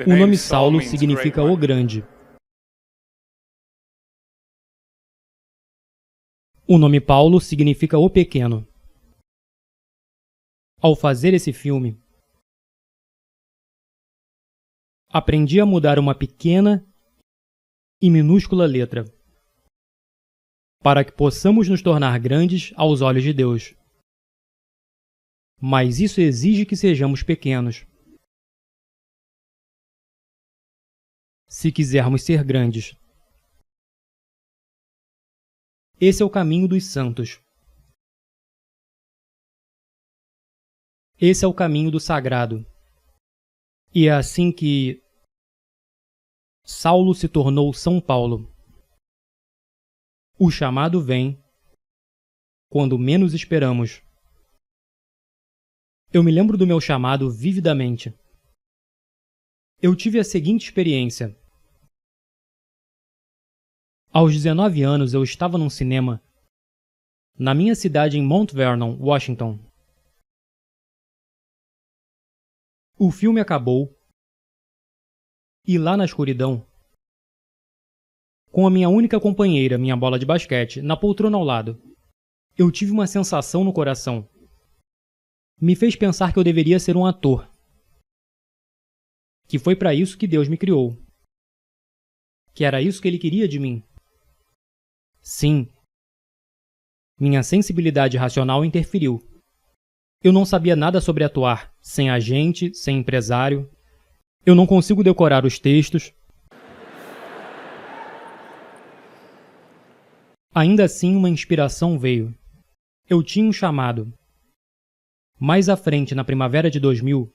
O nome Saulo significa o grande. O nome Paulo significa o pequeno. Ao fazer esse filme, aprendi a mudar uma pequena e minúscula letra, para que possamos nos tornar grandes aos olhos de Deus. Mas isso exige que sejamos pequenos. Se quisermos ser grandes. Esse é o caminho dos santos. Esse é o caminho do sagrado. E é assim que Saulo se tornou São Paulo. O chamado vem quando menos esperamos. Eu me lembro do meu chamado vividamente. Eu tive a seguinte experiência. Aos 19 anos, eu estava num cinema na minha cidade em Mount Vernon, Washington. O filme acabou e lá na escuridão, com a minha única companheira, minha bola de basquete, na poltrona ao lado, eu tive uma sensação no coração. Me fez pensar que eu deveria ser um ator. Que foi para isso que Deus me criou. Que era isso que Ele queria de mim. Sim. Minha sensibilidade racional interferiu. Eu não sabia nada sobre atuar, sem agente, sem empresário. Eu não consigo decorar os textos. Ainda assim, uma inspiração veio. Eu tinha um chamado. Mais à frente, na primavera de 2000,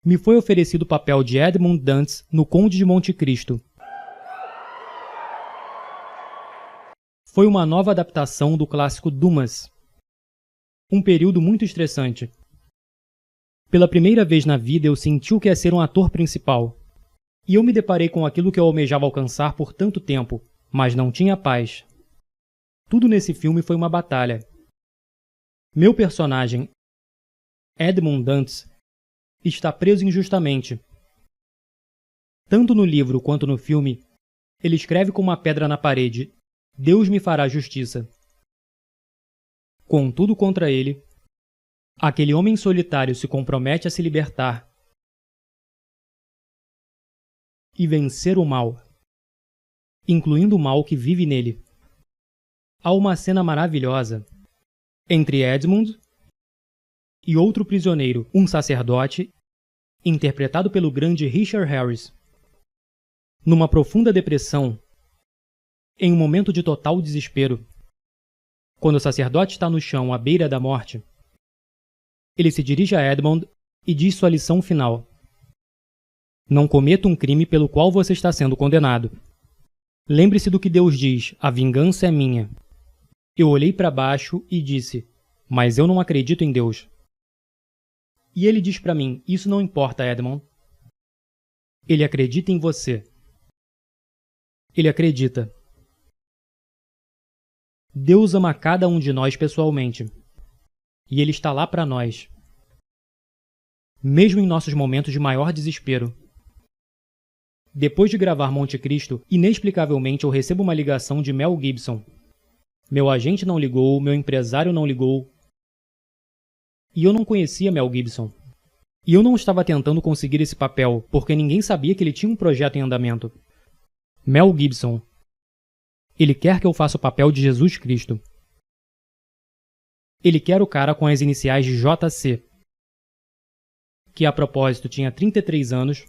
me foi oferecido o papel de Edmund Dantes no Conde de Monte Cristo. Foi uma nova adaptação do clássico Dumas. Um período muito estressante. Pela primeira vez na vida eu senti o que é ser um ator principal. E eu me deparei com aquilo que eu almejava alcançar por tanto tempo, mas não tinha paz. Tudo nesse filme foi uma batalha. Meu personagem, Edmund Dantes, está preso injustamente. Tanto no livro quanto no filme, ele escreve com uma pedra na parede: Deus me fará justiça. Com tudo contra ele, aquele homem solitário se compromete a se libertar e vencer o mal, incluindo o mal que vive nele. Há uma cena maravilhosa entre Edmund e outro prisioneiro, um sacerdote, interpretado pelo grande Richard Harris. Numa profunda depressão, em um momento de total desespero, quando o sacerdote está no chão à beira da morte, ele se dirige a Edmund e diz sua lição final: Não cometa um crime pelo qual você está sendo condenado. Lembre-se do que Deus diz: a vingança é minha. Eu olhei para baixo e disse: Mas eu não acredito em Deus. E ele diz para mim: Isso não importa, Edmund. Ele acredita em você. Ele acredita. Deus ama cada um de nós pessoalmente. E Ele está lá para nós. Mesmo em nossos momentos de maior desespero. Depois de gravar Monte Cristo, inexplicavelmente eu recebo uma ligação de Mel Gibson. Meu agente não ligou, meu empresário não ligou. E eu não conhecia Mel Gibson. E eu não estava tentando conseguir esse papel, porque ninguém sabia que ele tinha um projeto em andamento. Mel Gibson. Ele quer que eu faça o papel de Jesus Cristo. Ele quer o cara com as iniciais de JC, que a propósito tinha 33 anos,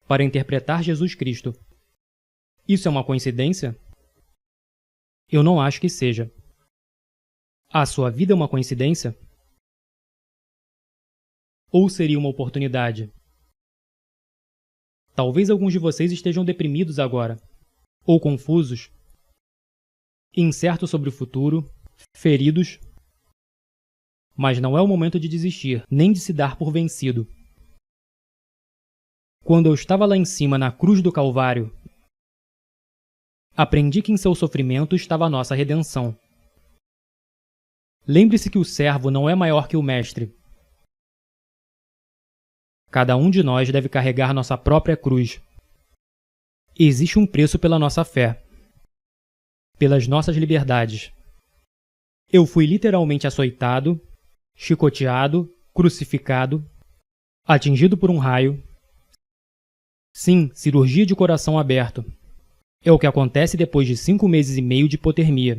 para interpretar Jesus Cristo. Isso é uma coincidência? Eu não acho que seja. A sua vida é uma coincidência? Ou seria uma oportunidade? Talvez alguns de vocês estejam deprimidos agora, ou confusos, incertos sobre o futuro, feridos. Mas não é o momento de desistir, nem de se dar por vencido. Quando eu estava lá em cima na cruz do Calvário, aprendi que em seu sofrimento estava a nossa redenção. Lembre-se que o servo não é maior que o mestre. Cada um de nós deve carregar nossa própria cruz. Existe um preço pela nossa fé, pelas nossas liberdades. Eu fui literalmente açoitado, chicoteado, crucificado, atingido por um raio. Sim, cirurgia de coração aberto. É o que acontece depois de 5 meses e meio de hipotermia.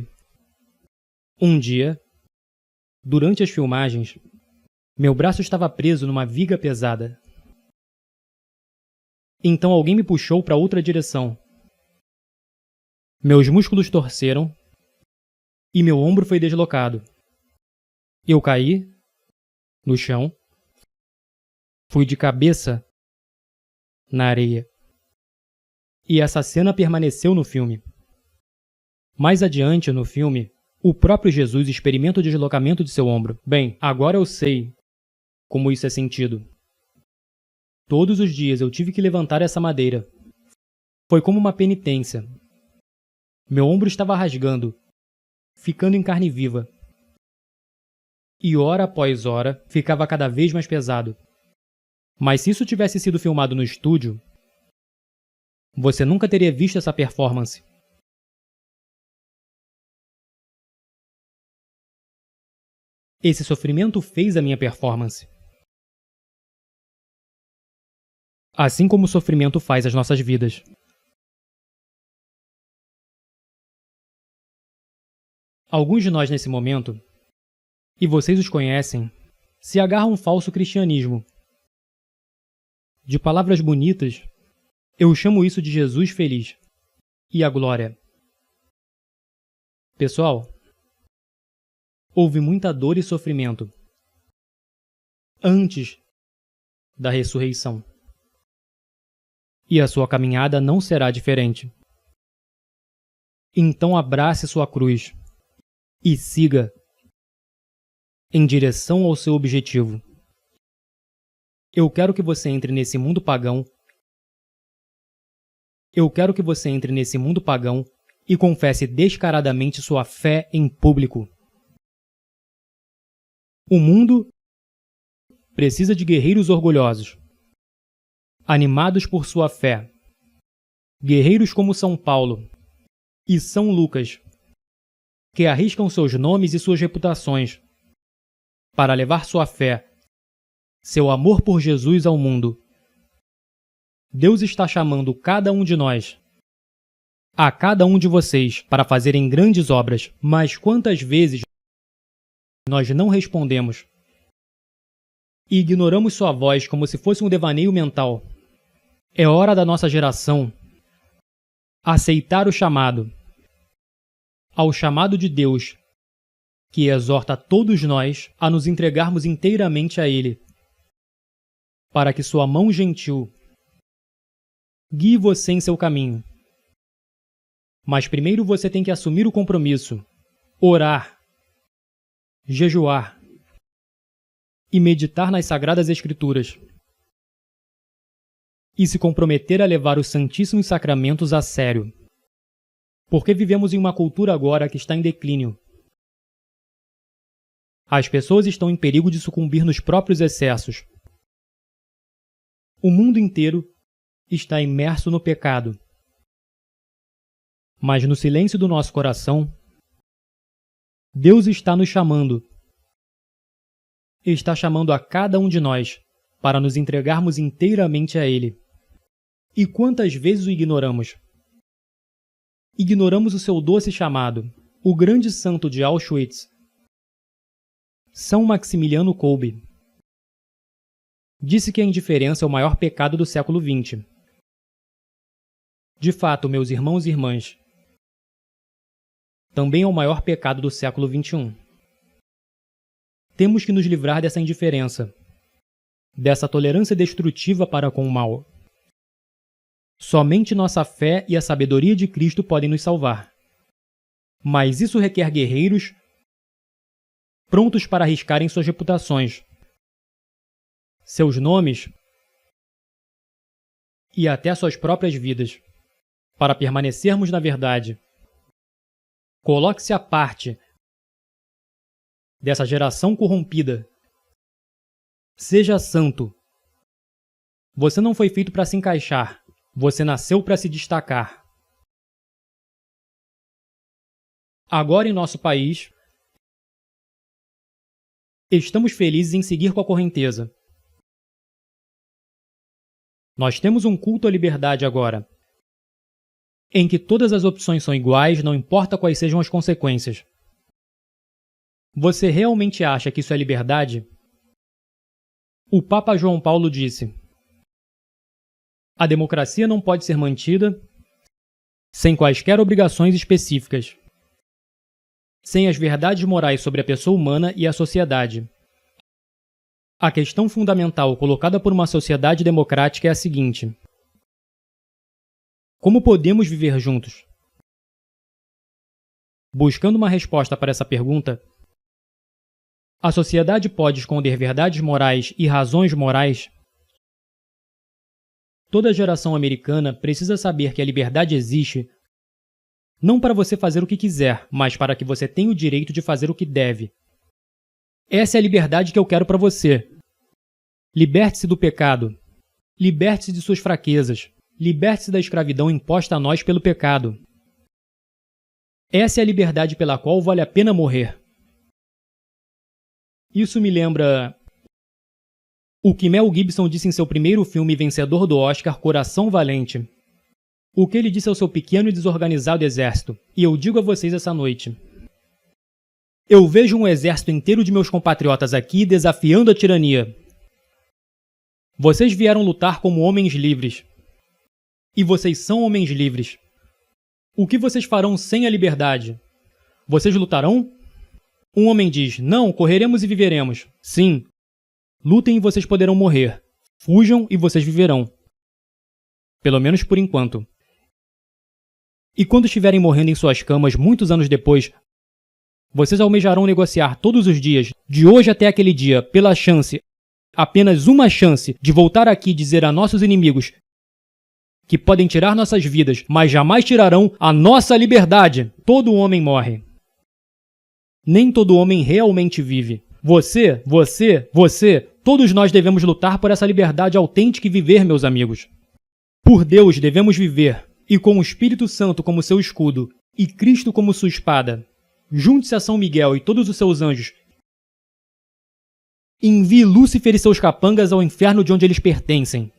Um dia, durante as filmagens, meu braço estava preso numa viga pesada. Então alguém me puxou para outra direção. Meus músculos torceram e meu ombro foi deslocado. Eu caí no chão, fui de cabeça na areia. E essa cena permaneceu no filme. Mais adiante no filme, o próprio Jesus experimenta o deslocamento de seu ombro. Bem, agora eu sei como isso é sentido. Todos os dias eu tive que levantar essa madeira. Foi como uma penitência. Meu ombro estava rasgando, ficando em carne viva. E hora após hora, ficava cada vez mais pesado. Mas se isso tivesse sido filmado no estúdio, você nunca teria visto essa performance. Esse sofrimento fez a minha performance. Assim como o sofrimento faz as nossas vidas. Alguns de nós nesse momento, e vocês os conhecem, se agarram a um falso cristianismo. De palavras bonitas, eu chamo isso de Jesus feliz e a glória. Pessoal, houve muita dor e sofrimento antes da ressurreição. E a sua caminhada não será diferente. Então abrace sua cruz e siga em direção ao seu objetivo. Eu quero que você entre nesse mundo pagão. Eu quero que você entre nesse mundo pagão e confesse descaradamente sua fé em público. O mundo precisa de guerreiros orgulhosos, animados por sua fé. Guerreiros como São Paulo e São Lucas, que arriscam seus nomes e suas reputações para levar sua fé, seu amor por Jesus ao mundo. Deus está chamando cada um de nós, a cada um de vocês, para fazerem grandes obras, mas quantas vezes nós não respondemos e ignoramos sua voz como se fosse um devaneio mental? É hora da nossa geração aceitar o chamado, ao chamado de Deus, que exorta todos nós a nos entregarmos inteiramente a Ele, para que sua mão gentil guie você em seu caminho. Mas primeiro você tem que assumir o compromisso, orar, jejuar e meditar nas Sagradas Escrituras, e se comprometer a levar os Santíssimos Sacramentos a sério. Porque vivemos em uma cultura agora que está em declínio. As pessoas estão em perigo de sucumbir nos próprios excessos. O mundo inteiro está imerso no pecado. Mas no silêncio do nosso coração, Deus está nos chamando. Está chamando a cada um de nós para nos entregarmos inteiramente a Ele. E quantas vezes o ignoramos? Ignoramos o seu doce chamado. O grande santo de Auschwitz, São Maximiliano Kolbe, disse que a indiferença é o maior pecado do século XX. De fato, meus irmãos e irmãs, também é o maior pecado do século XXI. Temos que nos livrar dessa indiferença, dessa tolerância destrutiva para com o mal. Somente nossa fé e a sabedoria de Cristo podem nos salvar. Mas isso requer guerreiros prontos para arriscarem suas reputações, seus nomes e até suas próprias vidas, para permanecermos na verdade. Coloque-se à parte dessa geração corrompida. Seja santo. Você não foi feito para se encaixar. Você nasceu para se destacar. Agora, em nosso país, estamos felizes em seguir com a correnteza. Nós temos um culto à liberdade agora, em que todas as opções são iguais, não importa quais sejam as consequências. Você realmente acha que isso é liberdade? O Papa João Paulo disse: a democracia não pode ser mantida sem quaisquer obrigações específicas, sem as verdades morais sobre a pessoa humana e a sociedade. A questão fundamental colocada por uma sociedade democrática é a seguinte: como podemos viver juntos? Buscando uma resposta para essa pergunta, a sociedade pode esconder verdades morais e razões morais? Toda geração americana precisa saber que a liberdade existe não para você fazer o que quiser, mas para que você tenha o direito de fazer o que deve. Essa é a liberdade que eu quero para você. Liberte-se do pecado. Liberte-se de suas fraquezas. Liberte-se da escravidão imposta a nós pelo pecado. Essa é a liberdade pela qual vale a pena morrer. Isso me lembra o que Mel Gibson disse em seu primeiro filme vencedor do Oscar, Coração Valente. O que ele disse ao seu pequeno e desorganizado exército. E eu digo a vocês essa noite: eu vejo um exército inteiro de meus compatriotas aqui desafiando a tirania. Vocês vieram lutar como homens livres. E vocês são homens livres. O que vocês farão sem a liberdade? Vocês lutarão? Um homem diz: não, correremos e viveremos. Sim. Lutem e vocês poderão morrer. Fujam e vocês viverão. Pelo menos por enquanto. E quando estiverem morrendo em suas camas muitos anos depois, vocês almejarão negociar todos os dias, de hoje até aquele dia, pela chance, apenas uma chance, de voltar aqui e dizer a nossos inimigos que podem tirar nossas vidas, mas jamais tirarão a nossa liberdade. Todo homem morre. Nem todo homem realmente vive. Você, todos nós devemos lutar por essa liberdade autêntica e viver, meus amigos. Por Deus devemos viver, e com o Espírito Santo como seu escudo, e Cristo como sua espada. Junte-se a São Miguel e todos os seus anjos. Envie Lúcifer e seus capangas ao inferno de onde eles pertencem.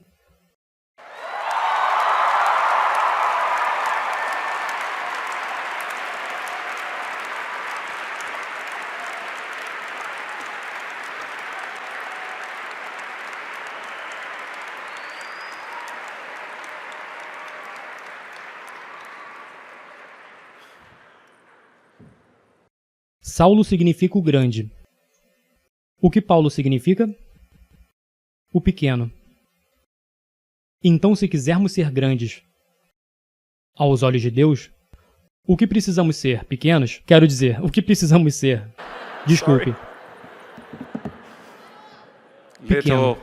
Saulo significa o grande. O que Paulo significa? O pequeno. Então, se quisermos ser grandes aos olhos de Deus, o que precisamos ser? Pequenos? Quero dizer, o que precisamos ser? Desculpe. Pequeno.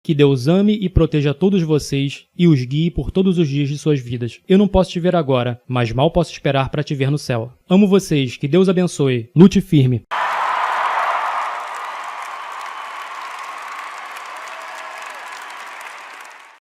Que Deus ame e proteja todos vocês e os guie por todos os dias de suas vidas. Eu não posso te ver agora, mas mal posso esperar para te ver no céu. Amo vocês, que Deus abençoe. Lute firme.